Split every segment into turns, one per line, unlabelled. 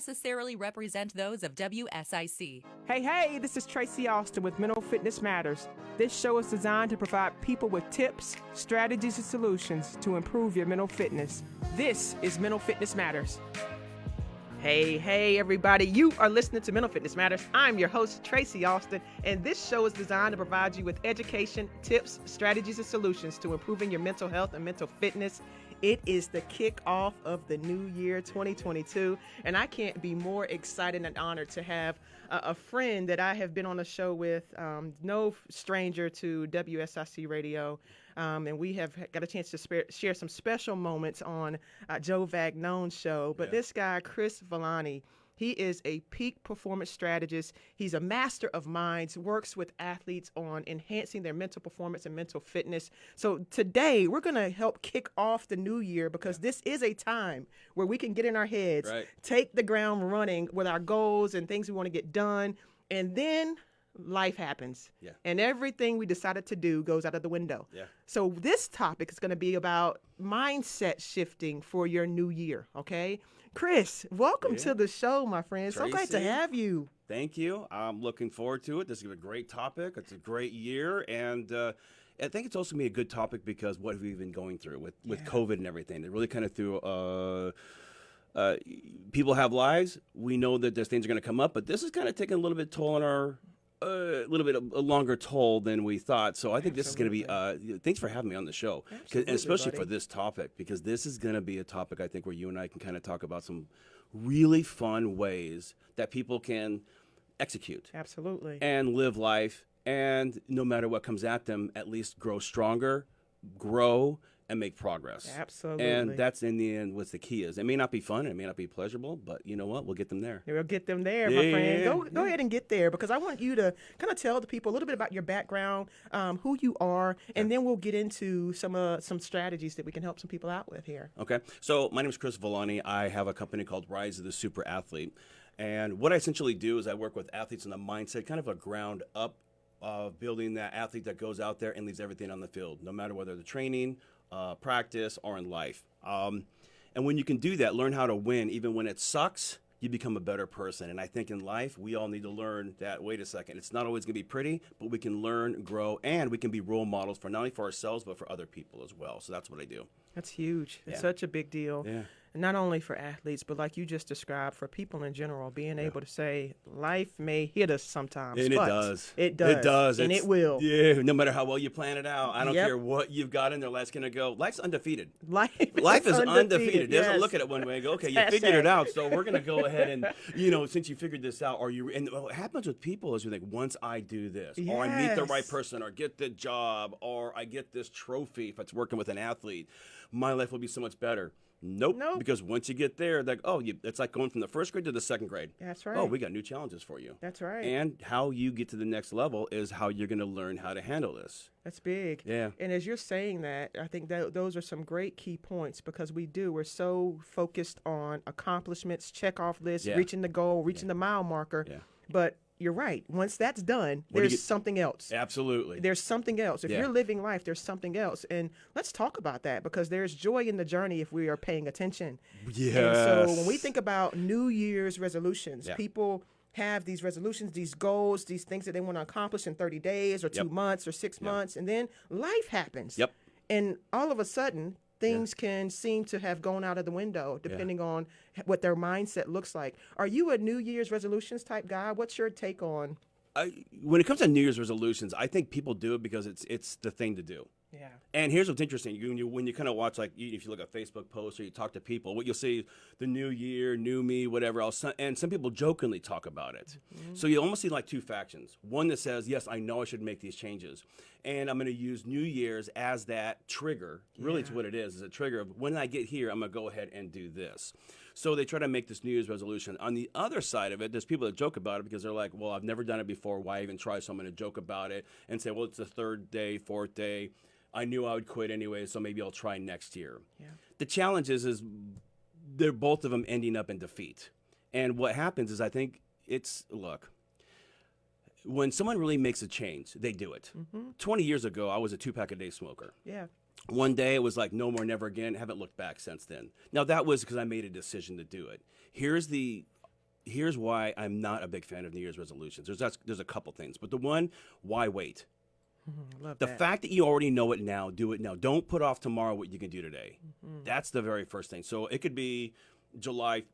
Necessarily represent those of WSIC.
Hey, this is Tracy Alston with Mental Fitness Matters. This show is designed to provide people with tips, strategies, and solutions to improve your mental fitness. This is Mental Fitness Matters. Hey, everybody. You are listening to Mental Fitness Matters. I'm your host, Tracy Alston, and this show is designed to provide you with education, tips, strategies, and solutions to improving your mental health and mental fitness. It is the kickoff of the new year, 2022, and I can't be more excited and honored to have a friend that I have been on a show with, no stranger to WSIC Radio, and we have got a chance to share some special moments on Joe Vagnone's show. But this guy, Chris Villani, he is a peak performance strategist. He's a master of minds, works with athletes on enhancing their mental performance and mental fitness. So today we're going to help kick off the new year because this is a time where we can get in our heads, take the ground running with our goals and things we want to get done, and then life happens. And everything we decided to do goes out of the window. So this topic is going to be about mindset shifting for your new year, okay? Chris, welcome to the show, my friend.
Tracy,
so glad to have you.
Thank you. I'm looking forward to it. This is a great topic. It's a great year. And I think it's also going to be a good topic because what we've been going through with COVID and everything. It really kind of threw people have lives. We know that there's things are going to come up, but this is kind of taking a little bit toll on our a little bit a longer toll than we thought. So I think this is going to be, thanks for having me on the show, and especially for this topic, because this is going to be a topic I think where you and I can kind of talk about some really fun ways that people can execute.
Absolutely.
And live life, and no matter what comes at them, at least grow stronger, grow, and make progress.
Absolutely.
And that's in the end what the key is. It may not be fun, it may not be pleasurable, but you know what? We'll get them there.
We'll get them there, my friend. Go ahead and get there, because I want you to kind of tell the people a little bit about your background, who you are, and then we'll get into some strategies that we can help some people out with here.
Okay. So my name is Chris Villani. I have a company called Rise of the Super Athlete. And what I essentially do is I work with athletes in the mindset, kind of a ground up of building that athlete that goes out there and leaves everything on the field, no matter whether the training, practice, or in life. And when you can do that, learn how to win, even when it sucks, you become a better person. And I think in life, we all need to learn that, wait a second, it's not always going to be pretty, but we can learn, grow, and we can be role models for not only for ourselves, but for other people as well. So that's what I do.
That's huge. It's such a big deal. Not only for athletes, but like you just described, for people in general, being able to say life may hit us sometimes.
And
but
it does.
It does.
It does.
And it will.
Yeah, no matter how well you plan it out. I don't care what you've got in there, life's going to go. Life's undefeated. Life is undefeated. It doesn't look at it one way and go, okay, you figured it out, so we're going to go ahead and, since you figured this out, and what happens with people is you think, once I do this, or I meet the right person, or get the job, or I get this trophy, if it's working with an athlete, my life will be so much better. Nope. Because once you get there, it's like going from the first grade to the second grade.
That's right.
Oh, we got new challenges for you.
That's right.
And how you get to the next level is how you're going to learn how to handle this.
That's big.
Yeah.
And as you're saying that, I think that those are some great key points, because we're so focused on accomplishments, check off lists, reaching the goal, reaching the mile marker. Yeah. But you're right. Once that's done, there's something else.
Absolutely.
There's something else. If you're living life, there's something else. And let's talk about that, because there's joy in the journey if we are paying attention.
Yes.
And so when we think about New Year's resolutions, people have these resolutions, these goals, these things that they want to accomplish in 30 days or 2 months or 6 months, and then life happens. And all of a sudden, things can seem to have gone out of the window depending on what their mindset looks like. Are you a New Year's resolutions type guy? What's your take on?
When it comes to New Year's resolutions, I think people do it because it's the thing to do.
Yeah.
And here's what's interesting. When you kind of watch, like, if you look at Facebook posts or you talk to people, what you'll see, the new year, new me, whatever else. And some people jokingly talk about it. So you almost see like two factions. One that says, yes, I know I should make these changes. And I'm going to use New Year's as that trigger. Really, it's what it is a trigger of when I get here, I'm going to go ahead and do this. So they try to make this New Year's resolution. On the other side of it, there's people that joke about it because they're like, well, I've never done it before. Why even try? So I'm going to joke about it and say, well, it's the third day, fourth day. I knew I would quit anyway, so maybe I'll try next year. Yeah. The challenge is they're both of them ending up in defeat. And what happens is I think look, when someone really makes a change, they do it. 20 years ago, I was a 2-pack-a-day smoker.
Yeah.
One day it was like, no more, never again. Haven't looked back since then. Now, that was because I made a decision to do it. Here's the here's why I'm not a big fan of New Year's resolutions. There's a couple things, but the one, why wait?
Love
The
that.
fact that you already know it now, do it now. Don't put off tomorrow what you can do today. That's the very first thing. So it could be July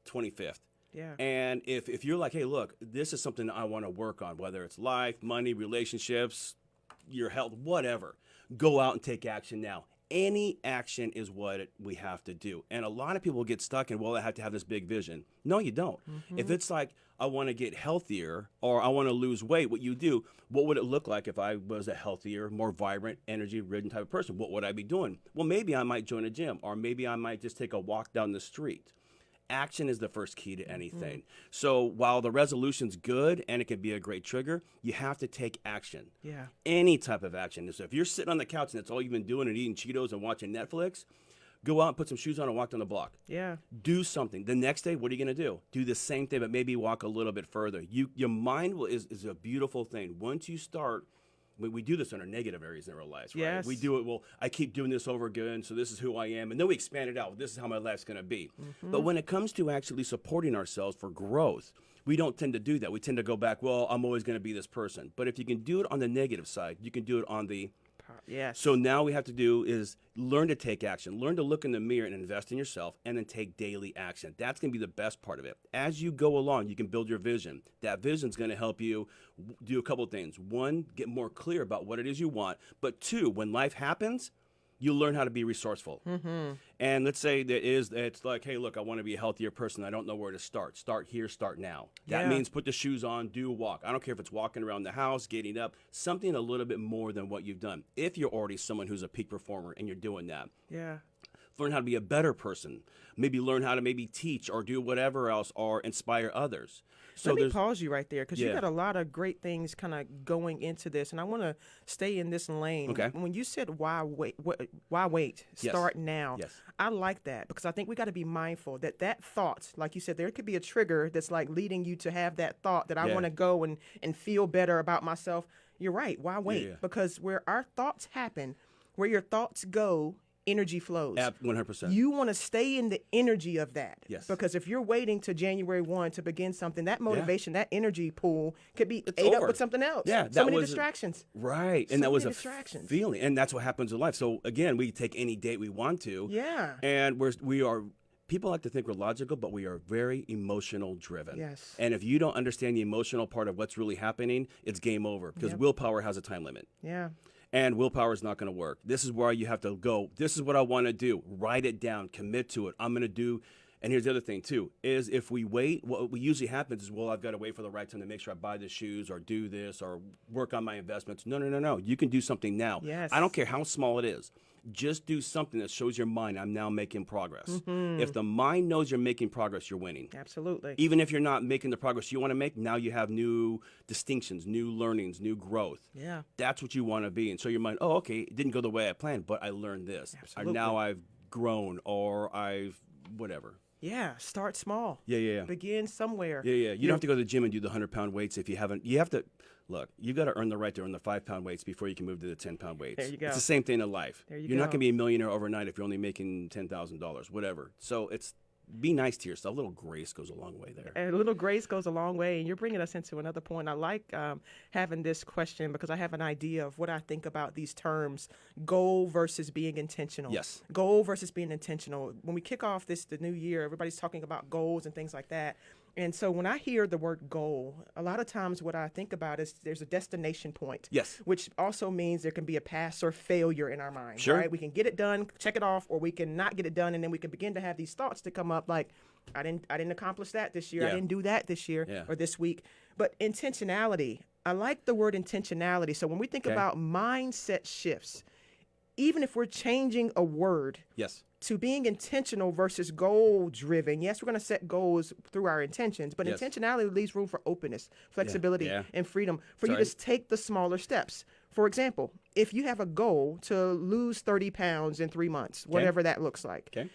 25th.
Yeah.
And if you're like, hey, look, this is something I want to work on, whether it's life, money, relationships, your health, whatever, go out and take action now. Any action is what we have to do. And a lot of people get stuck in, well, I have to have this big vision. No, you don't. If it's like, I want to get healthier or I want to lose weight, what you do, what would it look like if I was a healthier, more vibrant, energy-ridden type of person? What would I be doing? Well, maybe I might join a gym, or maybe I might just take a walk down the street. Action is the first key to anything. So while the resolution's good and it can be a great trigger, you have to take action.
Yeah.
Any type of action. So if you're sitting on the couch and that's all you've been doing and eating Cheetos and watching Netflix, go out and put some shoes on and walk down the block.
Yeah.
Do something. The next day, what are you going to do? Do the same thing, but maybe walk a little bit further. Your mind is a beautiful thing. Once you start, we do this in our negative areas in our lives, right?
Yes.
We do it, well, I keep doing this over again, so this is who I am. And then we expand it out. This is how my life's going to be. But when it comes to actually supporting ourselves for growth, we don't tend to do that. We tend to go back, well, I'm always going to be this person. But if you can do it on the negative side, you can do it on the
Yes.
So now we have to do is learn to take action, learn to look in the mirror and invest in yourself, and then take daily action. That's going to be the best part of it. As you go along, you can build your vision. That vision is going to help you do a couple of things. One, get more clear about what it is you want. But two, when life happens, you learn how to be resourceful. And let's say it's like, hey, look, I want to be a healthier person. I don't know where to start. Start here, start now. That
Yeah.
means put the shoes on, do a walk. I don't care if it's walking around the house, getting up, something a little bit more than what you've done. If you're already someone who's a peak performer and you're doing that,
Yeah.
learn how to be a better person. Maybe learn how to maybe teach or do whatever else or inspire others. So
Let me
there's
pause you right there because you
Yeah.
got a lot of great things kind of going into this, and I want to stay in this lane.
Okay.
When you said why wait, why wait?
Yes.
Start now.
Yes.
I like that because I think we got to be mindful that thought, like you said, there could be a trigger that's like leading you to have that thought that I
Yeah.
want to go and feel better about myself. You're right. Why wait?
yeah.
Because where our thoughts happen, where your thoughts go, energy flows.
100%.
You want to stay in the energy of that.
Yes.
Because if you're waiting to January 1 to begin something, that motivation, that energy pool could be
It's
ate up
over.
with something else.
Yeah,
So
that
many
was
distractions.
Right.
So
And that was
many
a
distractions.
feeling. And that's what happens in life. So again, we take any date we want to.
Yeah.
And we are people like to think we're logical, but we are very emotional driven.
Yes.
And if you don't understand the emotional part of what's really happening, it's game over because willpower has a time limit.
Yeah.
And willpower is not going to work. This is where you have to go. This is what I want to do. Write it down. Commit to it. I'm going to do. And here's the other thing, too, is if we wait, what usually happens is, well, I've got to wait for the right time to make sure I buy the shoes or do this or work on my investments. No. You can do something now.
Yes.
I don't care how small it is. Just do something that shows your mind, I'm now making progress. If the mind knows you're making progress, you're winning.
Absolutely.
Even if you're not making the progress you want to make, now you have new distinctions, new learnings, new growth.
Yeah.
That's what you want to be. And so your mind, oh, okay, it didn't go the way I planned, but I learned this.
Absolutely.
Or now I've grown or I've whatever.
Yeah. Start small.
Yeah.
Begin somewhere.
Yeah. You don't have to go to the gym and do the 100-pound weights if you haven't. You have to, look, you've got to earn the right to earn the 5-pound weights before you can move to the 10-pound weights.
There you go.
It's the same thing in life.
There you
You're not
go.
going to be a millionaire overnight if you're only making $10,000, whatever. So be nice to yourself. A little grace goes a long way there.
And a little grace goes a long way. And you're bringing us into another point. I like having this question because I have an idea of what I think about these terms, goal versus being intentional.
Yes.
Goal versus being intentional. When we kick off the new year, everybody's talking about goals and things like that. And so when I hear the word goal, a lot of times what I think about is there's a destination point.
Yes.
Which also means there can be a pass or failure in our mind.
Sure.
Right? We can get it done, check it off, or we can not get it done, and then we can begin to have these thoughts to come up like, I didn't accomplish that this year. I
Yeah.
didn't do that this year
Yeah.
or this week. But intentionality, I like the word intentionality. So when we think
Okay.
about mindset shifts, even if we're changing a word
Yes.
to being intentional versus goal driven, yes, we're going to set goals through our intentions, but
Yes.
intentionality leaves room for openness, flexibility,
Yeah.
and freedom for you
Sorry.
to take the smaller steps. For example, if you have a goal to lose 30 pounds in 3 months, whatever that looks like,
Okay.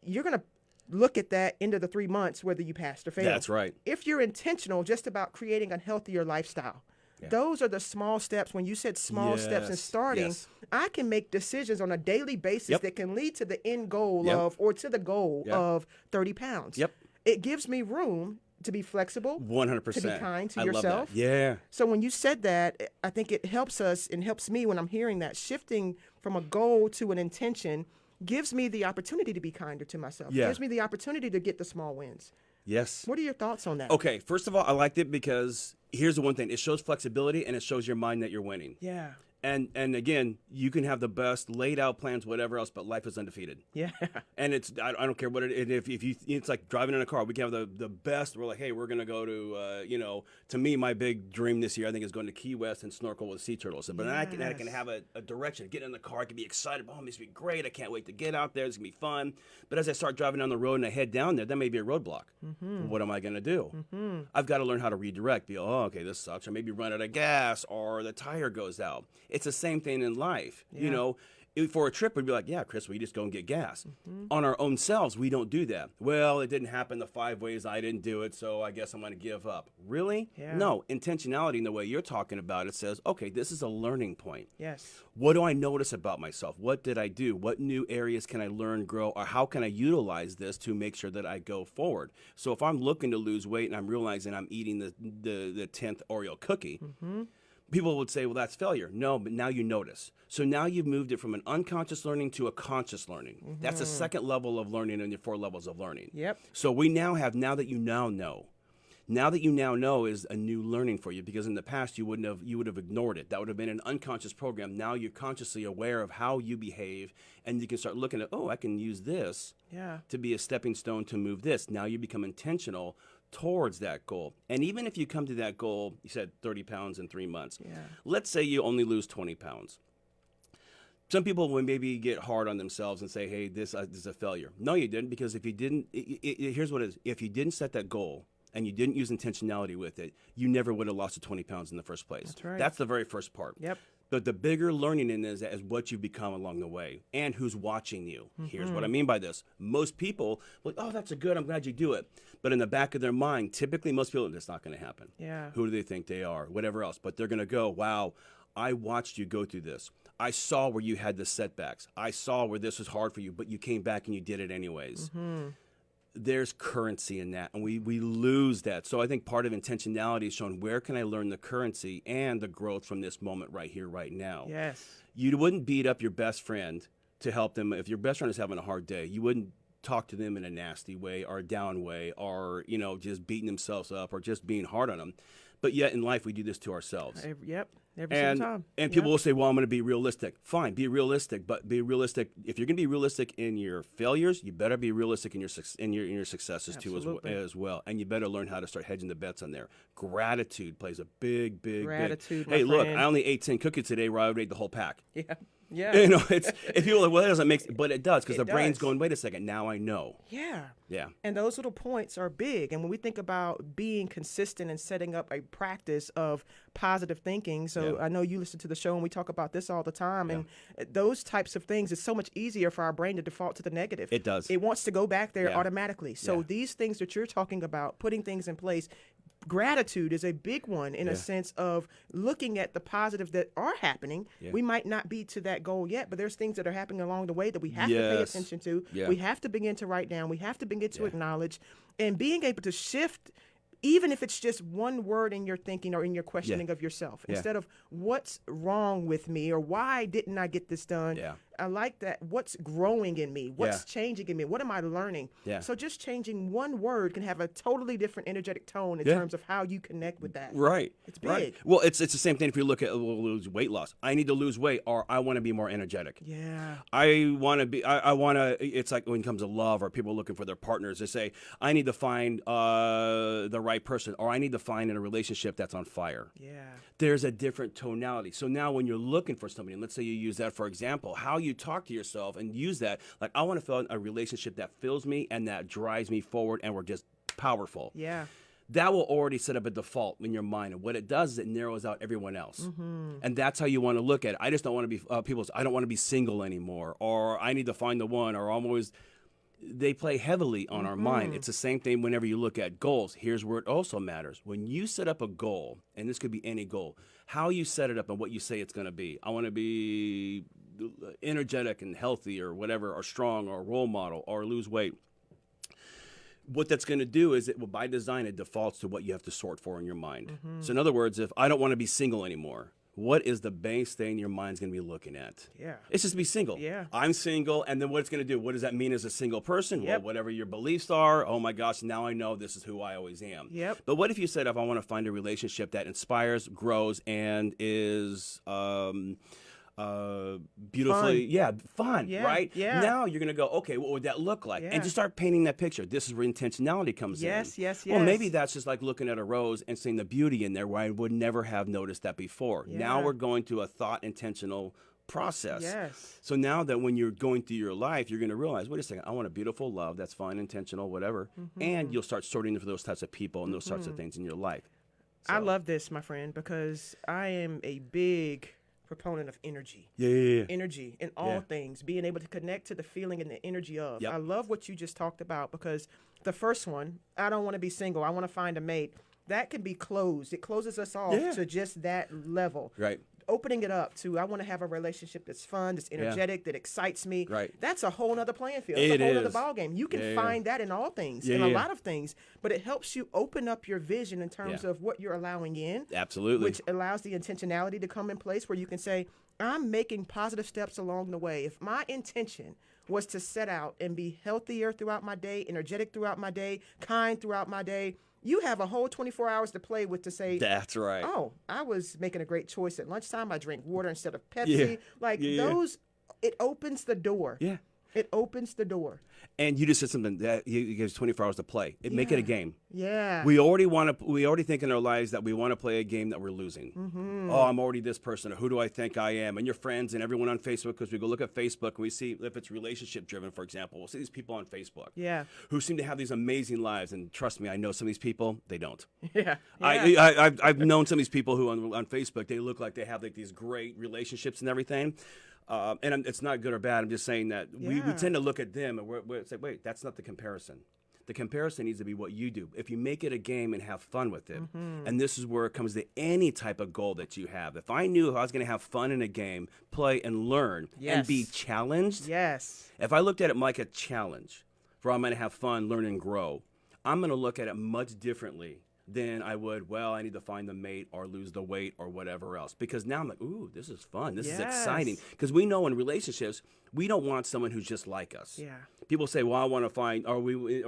you're going to look at that into the 3 months, whether you passed or failed.
That's right.
If you're intentional just about creating a healthier lifestyle, those are the small steps. When you said small steps and
Yes,
starting,
yes.
I can make decisions on a daily basis that can lead to the end goal
Yep.
of, or to the goal
Yep.
of 30 pounds.
Yep.
It gives me room to be flexible,
100%.
to be kind to
I
yourself.
love that. Yeah.
So when you said that, I think it helps us and helps me when I'm hearing that. Shifting from a goal to an intention gives me the opportunity to be kinder to myself.
Yeah.
Gives me the opportunity to get the small wins.
Yes.
What are your thoughts on that?
Okay, first of all, I liked it because here's the one thing. It shows flexibility and it shows your mind that you're winning.
Yeah.
And again, you can have the best laid out plans, whatever else, but life is undefeated.
Yeah.
And I don't care what it is. If you, it's like driving in a car. We can have the best. We're like, hey, we're gonna go to to me, my big dream this year, I think, is going to Key West and snorkel with sea turtles. But then I can have a direction. Get in the car. I can be excited. Oh, this will be great. I can't wait to get out there. It's gonna be fun. But as I start driving down the road and I head down there, that may be a roadblock. Mm-hmm. What am I gonna do? Mm-hmm. I've got to learn how to redirect. Be okay, this sucks, or maybe run out of gas, or the tire goes out. It's the same thing in life.
Yeah.
For a trip, we'd be like, yeah, Chris, we just go and get gas. Mm-hmm. On our own selves, we don't do that. Well, it didn't happen the 5 ways I didn't do it, so I guess I'm going to give up. Really?
Yeah.
No. Intentionality in the way you're talking about it says, okay, this is a learning point.
Yes.
What do I notice about myself? What did I do? What new areas can I learn, grow, or how can I utilize this to make sure that I go forward? So if I'm looking to lose weight and I'm realizing I'm eating the 10th Oreo cookie, mm-hmm. people would say, well, that's failure. No, but now you notice. So now you've moved it from an unconscious learning to a conscious learning. Mm-hmm. That's the second level of learning in your 4 levels of learning.
Yep.
So we now have, now that you now know. Now that you now know is a new learning for you, because in the past you would have ignored it. That would have been an unconscious program. Now you're consciously aware of how you behave, and you can start looking at, I can use this to be a stepping stone to move this. Now you become intentional towards that goal. And even if you come to that goal, you said 30 pounds in 3 months. Yeah. Let's say you only lose 20 pounds. Some people would maybe get hard on themselves and say, hey, this is a failure. No, you didn't, because if you didn't, here's what it is. If you didn't set that goal and you didn't use intentionality with it, you never would have lost the 20 pounds in the first place.
That's right.
That's the very first part.
Yep.
But the bigger learning in is what you become along the way and who's watching you. Mm-hmm. Here's what I mean by this. Most people, that's I'm glad you do it. But in the back of their mind, typically most people, that's not going to happen.
Yeah.
Who do they think they are? Whatever else. But they're going to go, wow, I watched you go through this. I saw where you had the setbacks. I saw where this was hard for you, but you came back and you did it anyways. Mm-hmm. There's currency in that, and we lose that. So I think part of intentionality is showing, where can I learn the currency and the growth from this moment right here, right now.
Yes.
You wouldn't beat up your best friend to help them. If your best friend is having a hard day, you wouldn't talk to them in a nasty way or a down way, or just beating themselves up or just being hard on them. But yet in life, we do this to ourselves.
Every single time.
And people will say, well, I'm going to be realistic. Fine, be realistic, but be realistic. If you're going to be realistic in your failures, you better be realistic in your successes too as well. And you better learn how to start hedging the bets on there. Gratitude plays a big.
Gratitude,
Hey, look,
friend.
I only ate 10 cookies today, where I would ate the whole pack.
Yeah. Yeah.
It's if people are like, well, that doesn't make, but it does, because the brain's going, wait a second, now I know.
Yeah.
Yeah. And
those little points are big. And when we think about being consistent and setting up a practice of positive thinking, so I know you listen to the show and we talk about this all the time, and those types of things, it's so much easier for our brain to default to the negative.
It does.
It wants to go back there automatically. So these things that you're talking about, putting things in place, gratitude is a big one in a sense of looking at the positives that are happening. Yeah. We might not be to that goal yet, but there's things that are happening along the way that we have to pay attention to. Yeah. We have to begin to write down. We have to begin to acknowledge, and being able to shift, even if it's just one word in your thinking or in your questioning of yourself, instead of what's wrong with me or why didn't I get this done. I like that. What's growing in me? What's changing in me? What am I learning? So just changing one word can have a totally different energetic tone in terms of how you connect with that.
Right.
It's big.
Right. Well, it's the same thing if you look at lose weight loss. I need to lose weight, or I want to be more energetic.
Yeah.
I want to be, I want to, it's like when it comes to love or people looking for their partners, they say, I need to find the right person, or I need to find in a relationship that's on fire.
Yeah.
There's a different tonality. So now when you're looking for somebody, and let's say you use that for example, how you talk to yourself and use that, like, I want to feel a relationship that fills me and that drives me forward, and we're just powerful.
Yeah.
That will already set up a default in your mind. And what it does is it narrows out everyone else. Mm-hmm. And that's how you want to look at it. I just don't want to be, people say, I don't want to be single anymore, or I need to find the one, or I'm always, they play heavily on our mind. It's the same thing whenever you look at goals. Here's where it also matters. When you set up a goal, and this could be any goal, how you set it up and what you say it's going to be. I want to be energetic and healthy, or whatever, or strong, or a role model, or lose weight. what that's going to do is it will, by design, it defaults to what you have to sort for in your mind. So in other words, if I don't want to be single anymore, what is the base thing your mind's going to be looking at?
Yeah.
It's just to be single.
Yeah.
I'm single, and then what it's going to do? What does that mean as a single person? Well, whatever your beliefs are, oh my gosh, now I know this is who I always am.
Yep.
But what if you said, if I want to find a relationship that inspires, grows, and is beautifully, fun,
Yeah,
right?
yeah.
Now you're going to go, okay, what would that look like?
Yeah.
And just start painting that picture. This is where intentionality comes in.
Yes.
Well, maybe that's just like looking at a rose and seeing the beauty in there where I would never have noticed that before.
Yeah.
Now we're going to a thought intentional process.
Yes.
So now that when you're going through your life, you're going to realize, wait a second, I want a beautiful love that's fun, intentional, whatever. And you'll start sorting for those types of people and those sorts of things in your life.
I love this, my friend, because I am a big proponent of energy.
Yeah.
Energy in all things, being able to connect to the feeling and the energy of.
Yep.
I love what you just talked about, because the first one, I don't want to be single, I want to find a mate, that can be closed. It closes us off to just that level.
Right.
Opening it up to, I want to have a relationship that's fun, that's energetic, that excites me.
Right.
That's a whole other playing field. It's a whole other
is.
ball game. You can find that in all things, in a lot of things, but it helps you open up your vision in terms of what you're allowing in.
Absolutely.
Which allows the intentionality to come in place where you can say, I'm making positive steps along the way. If my intention was to set out and be healthier throughout my day, energetic throughout my day, kind throughout my day, you have a whole 24 hours to play with to say,
that's right.
oh, I was making a great choice at lunchtime. I drink water instead of Pepsi. Those, it opens the door.
Yeah.
It opens the door.
And you just said something that you gives 24 hours to play. Make it a game.
Yeah.
We already think in our lives that we want to play a game that we're losing. Oh, I'm already this person. Or who do I think I am? And your friends and everyone on Facebook, because we go look at Facebook and we see, if it's relationship driven, for example, we'll see these people on Facebook who seem to have these amazing lives. And trust me, I know some of these people, they don't.
Yeah.
I've known some of these people who on Facebook, they look like they have like these great relationships and everything. And it's not good or bad. I'm just saying that we tend to look at them and we're say, wait, that's not the comparison. The comparison needs to be what you do. If you make it a game and have fun with it, and this is where it comes to any type of goal that you have. If I knew I was going to have fun in a game, play and learn, and be challenged, if I looked at it like a challenge where I'm going to have fun, learn, and grow, I'm going to look at it much differently than I would, well, I need to find the mate or lose the weight or whatever else. Because now I'm like, ooh, this is fun. This is exciting. Because we know in relationships, we don't want someone who's just like us.
Yeah.
People say, well, I want to find, or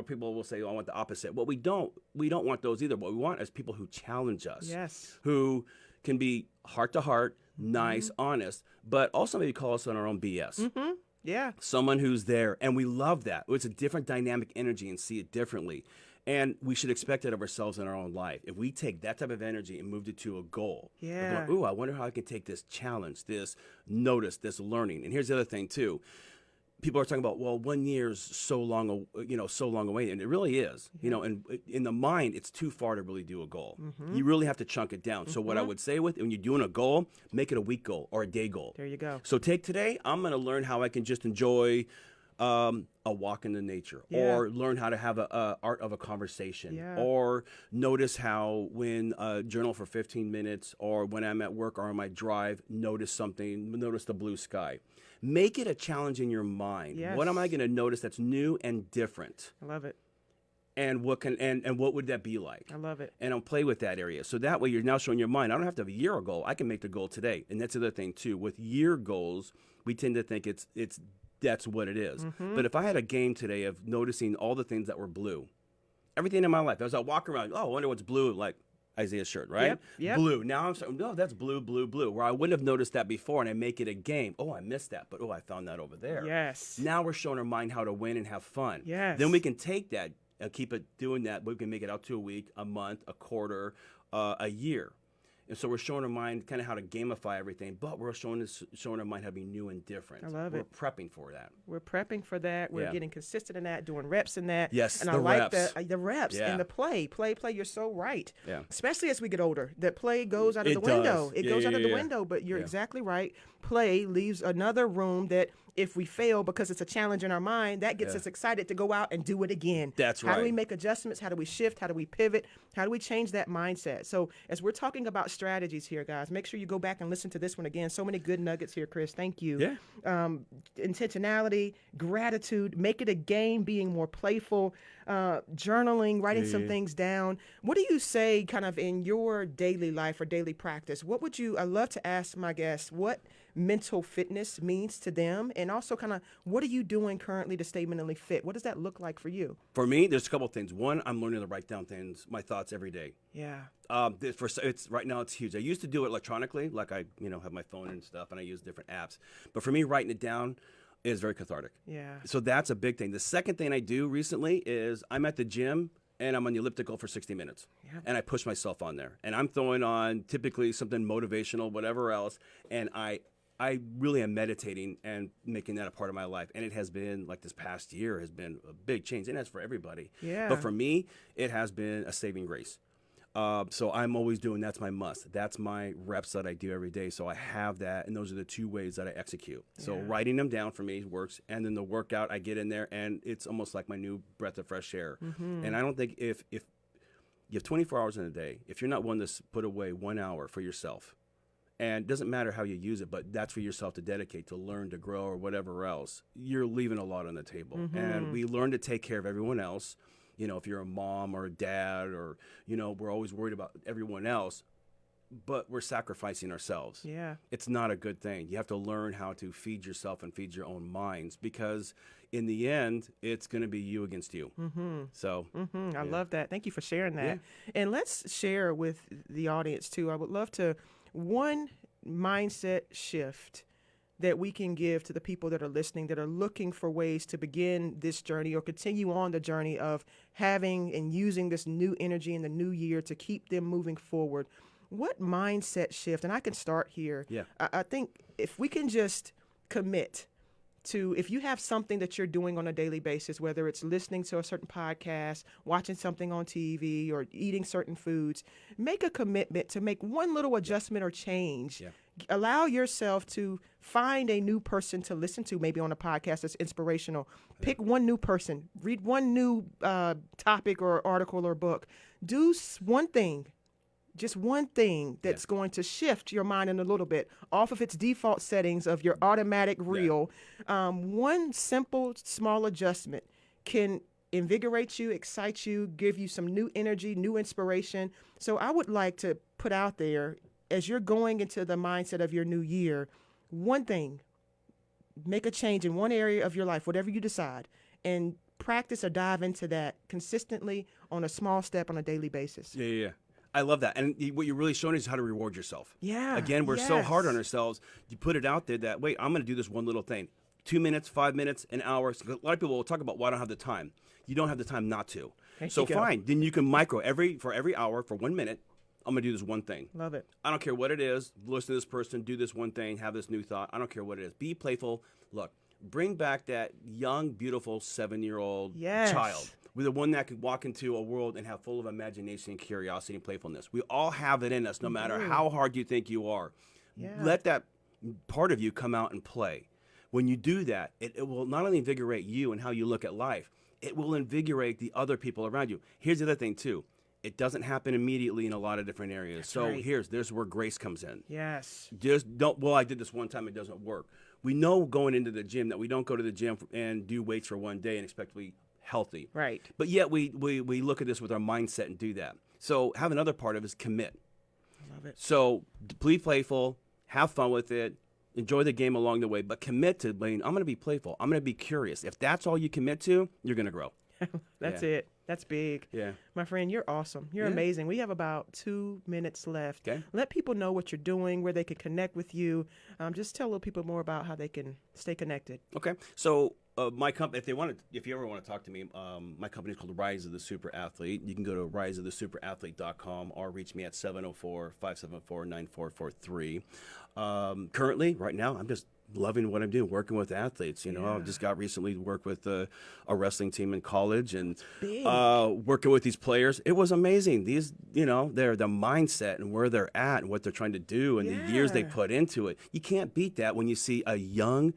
people will say, oh, I want the opposite. Well, we don't want those either. What we want is people who challenge us.
Yes.
Who can be heart to heart, nice, honest, but also maybe call us on our own BS.
Yeah.
Someone who's there. And we love that. It's a different dynamic energy and see it differently. And we should expect it of ourselves in our own life. If we take that type of energy and moved it to a goal, going, ooh, I wonder how I can take this challenge, this notice, this learning. And here's the other thing too. People are talking about, well, 1 year is so long, so long away, and it really is. And in the mind, it's too far to really do a goal. You really have to chunk it down. So what I would say when you're doing a goal, make it a week goal or a day goal.
There you go.
So take today, I'm going to learn how I can just enjoy a walk in the nature, or learn how to have a art of a conversation, or notice how when journal for 15 minutes, or when I'm at work or on my drive, notice the blue sky. Make it a challenge in your mind. What am I going to notice that's new and different?
I love it.
And what would that be like?
I love it.
And I'll play with that area. So that way you're now showing your mind, I don't have to have a year goal. I can make the goal today. And that's the other thing too. With year goals, we tend to think that's what it is. But if I had a game today of noticing all the things that were blue, everything in my life, as I walk around, oh, I wonder what's blue, like Isaiah's shirt, right?
Yep.
Blue. Now I'm saying, no, that's blue, blue, blue, where I wouldn't have noticed that before, and I make it a game. Oh, I missed that, but I found that over there.
Yes.
Now we're showing our mind how to win and have fun.
Yes.
Then we can take that and keep it doing that. We can make it out to a week, a month, a quarter, a year. And so we're showing our mind kind of how to gamify everything, but we're showing our mind how to be new and different.
I love it.
We're prepping for that.
We're prepping for that. We're getting consistent in that, doing reps in that.
Yes,
and
the
I like
reps.
the reps and the play. You're so right.
Yeah.
Especially as we get older, that play goes out of
It
the window.
does.
It goes out of the window, but you're exactly right. Play leaves another room that if we fail because it's a challenge in our mind, that gets us excited to go out and do it again.
That's
How do we
right.
make adjustments? How do we shift? How do we pivot? How do we change that mindset? So as we're talking about strategies here, guys, make sure you go back and listen to this one again. So many good nuggets here, Chris. Thank you.
Yeah.
Intentionality, gratitude, make it a game, being more playful, journaling, writing some things down. What do you say kind of in your daily life or daily practice? I love to ask my guests what mental fitness means to them, and also kind of what are you doing currently to stay mentally fit? What does that look like for you?
For me, there's a couple of things. One, I'm learning to write down things, my thoughts every day.
Yeah.
Right now it's huge. I used to do it electronically, like I have my phone and stuff, and I use different apps. But for me, writing it down is very cathartic.
Yeah.
So that's a big thing. The second thing I do recently is I'm at the gym and I'm on the elliptical for 60 minutes.
Yeah.
And I push myself on there. And I'm throwing on typically something motivational, whatever else. And I really am meditating and making that a part of my life. And it has been, like this past year, has been a big change. And that's for everybody.
Yeah.
But for me, it has been a saving grace. So I'm always doing, that's my must. That's my reps that I do every day. So I have that, and those are the two ways that I execute. So writing them down for me works, and then the workout, I get in there, and it's almost like my new breath of fresh air. And I don't think if you have 24 hours in a day, if you're not one to put away 1 hour for yourself, and it doesn't matter how you use it, but that's for yourself to dedicate, to learn, to grow, or whatever else, you're leaving a lot on the table. And we learn to take care of everyone else. If you're a mom or a dad, or, we're always worried about everyone else, but we're sacrificing ourselves.
Yeah.
It's not a good thing. You have to learn how to feed yourself and feed your own minds, because in the end, it's going to be you against you. So
I love that. Thank you for sharing that. And let's share with the audience too. I would love to, one mindset shift that we can give to the people that are listening, that are looking for ways to begin this journey or continue on the journey of having and using this new energy in the new year to keep them moving forward. What mindset shift, and I can start here.
Yeah.
I think if we can just commit to, if you have something that you're doing on a daily basis, whether it's listening to a certain podcast, watching something on TV, or eating certain foods, make a commitment to make one little adjustment or change.
Yeah.
Allow yourself to find a new person to listen to, maybe on a podcast that's inspirational. Pick one new person, read one new topic or article or book. Do one thing. Just one thing that's going to shift your mind in a little bit off of its default settings of your automatic reel. One simple, small adjustment can invigorate you, excite you, give you some new energy, new inspiration. So I would like to put out there, as you're going into the mindset of your new year, one thing, make a change in one area of your life, whatever you decide, and practice or dive into that consistently on a small step on a daily basis.
Yeah. I love that. And what you're really showing is how to reward yourself.
Yeah.
Again, we're so hard on ourselves. You put it out there that, wait, I'm going to do this one little thing. 2 minutes, 5 minutes, an hour. So a lot of people will talk about, well, I don't have the time. You don't have the time not to. So fine. Then you can for every hour, for 1 minute, I'm going to do this one thing.
Love it.
I don't care what it is. Listen to this person, do this one thing, have this new thought. I don't care what it is. Be playful. Look, bring back that young, beautiful 7-year-old child. We're the one that could walk into a world and have full of imagination and curiosity and playfulness. We all have it in us, no matter how hard you think you are.
Yeah.
Let that part of you come out and play. When you do that, it will not only invigorate you and how you look at life, it will invigorate the other people around you. Here's the other thing, too. It doesn't happen immediately in a lot of different areas.
That's
so
right.
there's where grace comes in.
Yes.
Just don't, well, I did this one time, it doesn't work. We know going into the gym that we don't go to the gym and do weights for one day and expect to be healthy.
Right.
But yet we look at this with our mindset and do that. So have another part of it is commit.
I love it.
So be playful, have fun with it, enjoy the game along the way, but commit to being, I'm going to be playful. I'm going to be curious. If that's all you commit to, you're going to grow.
That's it. That's big.
Yeah.
My friend, you're awesome. You're amazing. We have about 2 minutes left.
Okay.
Let people know what you're doing, where they can connect with you. Just tell little people more about how they can stay connected.
Okay. So my company, if you ever want to talk to me, my company is called Rise of the Super Athlete. You can go to riseofthesuperathlete.com or reach me at 704-574-9443. Currently, right now, I'm just loving what I'm doing, working with athletes. I just got recently to work with a wrestling team in college and working with these players. It was amazing. These, they're the mindset and where they're at and what they're trying to do and the years they put into it. You can't beat that when you see a young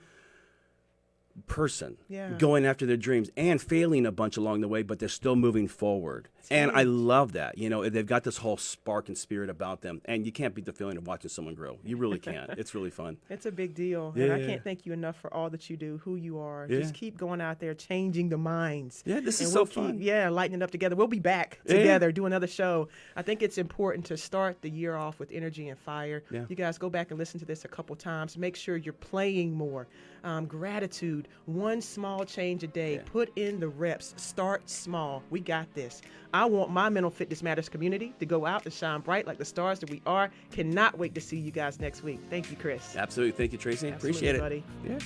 person
Yeah.
going after their dreams and failing a bunch along the way, but they're still moving forward. And I love that. You know, they've got this whole spark and spirit about them, and you can't beat the feeling of watching someone grow. You really can't. It's really fun.
It's a big deal.
Yeah.
And I can't thank you enough for all that you do, who you are.
Yeah.
Just keep going out there, changing the minds.
Yeah, this is
And
so
we'll
fun.
lighting it up together. We'll be back together, do another show. I think it's important to start the year off with energy and fire.
Yeah.
You guys go back and listen to this a couple times. Make sure you're playing more. Gratitude, one small change a day.
Yeah.
Put in the reps. Start small. We got this. I want my Mental Fitness Matters community to go out and shine bright like the stars that we are. Cannot wait to see you guys next week. Thank you, Chris.
Absolutely. Thank you, Tracy.
Absolutely,
Appreciate it.
buddy.
Yeah.